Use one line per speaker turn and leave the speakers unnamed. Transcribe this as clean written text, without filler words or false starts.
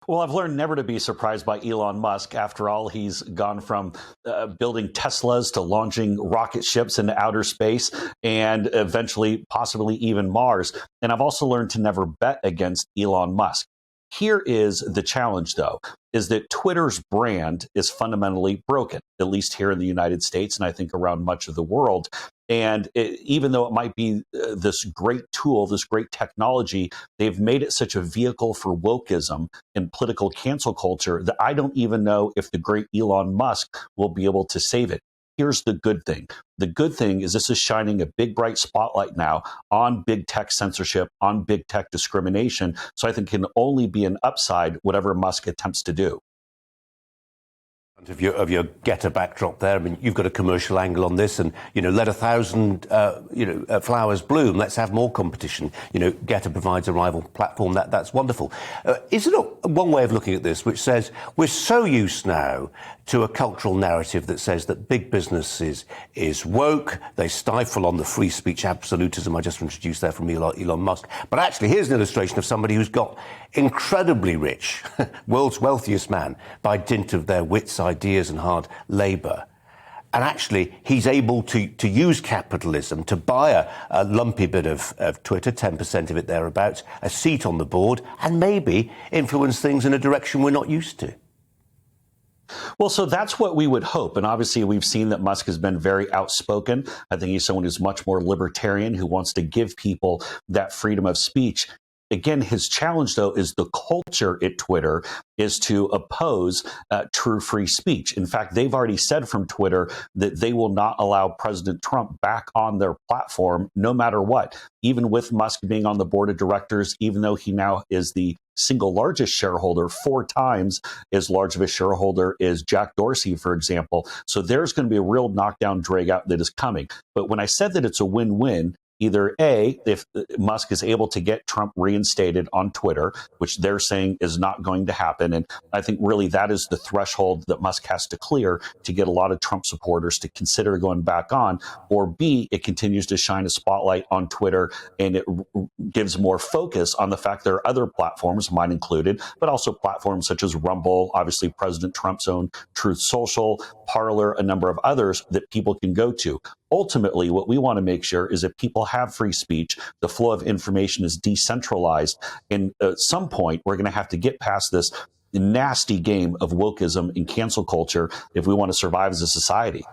Well, I've learned never to be surprised by Elon Musk. After all, he's gone from building Teslas to launching rocket ships into outer space and eventually possibly even Mars. And I've also learned to never bet against Elon Musk. Here is the challenge, though, is that Twitter's brand is fundamentally broken, at least here in the United States, and I think around much of the world. And even though it might be this great tool, this great technology, they've made it such a vehicle for wokeism and political cancel culture that I don't even know if the great Elon Musk will be able to save it. Here's the good thing. The good thing is this is shining a big, bright spotlight now on big tech censorship, on big tech discrimination. So I think can only be an upside, whatever Musk attempts to do.
Of your Getter backdrop there, I mean, you've got a commercial angle on this, and let 1,000 flowers bloom. Let's have more competition. Getter provides a rival platform. That's wonderful. Is it one way of looking at this, which says we're so used now to a cultural narrative that says that big business is woke, they stifle on the free speech absolutism I just introduced there from Elon Musk. But actually, here's an illustration of somebody who's got incredibly rich, world's wealthiest man, by dint of their wits, ideas and hard labour. And actually, he's able to use capitalism to buy a lumpy bit of Twitter, 10% of it thereabouts, a seat on the board, and maybe influence things in a direction we're not used to.
Well, so that's what we would hope. And obviously, we've seen that Musk has been very outspoken. I think he's someone who's much more libertarian, who wants to give people that freedom of speech. Again, his challenge, though, is the culture at Twitter is to oppose true free speech. In fact, they've already said from Twitter that they will not allow President Trump back on their platform, no matter what. Even with Musk being on the board of directors, even though he now is the single largest shareholder, 4 times as large of a shareholder as Jack Dorsey, for example. So there's going to be a real knockdown, drag out that is coming. But when I said that it's a win-win, either A, if Musk is able to get Trump reinstated on Twitter, which they're saying is not going to happen. And I think really that is the threshold that Musk has to clear to get a lot of Trump supporters to consider going back on. Or B, it continues to shine a spotlight on Twitter and it gives more focus on the fact there are other platforms, mine included, but also platforms such as Rumble, obviously President Trump's own Truth Social, Parler, a number of others that people can go to. Ultimately, what we want to make sure is that people have free speech, the flow of information is decentralized, and at some point, we're going to have to get past this nasty game of wokeism and cancel culture if we want to survive as a society.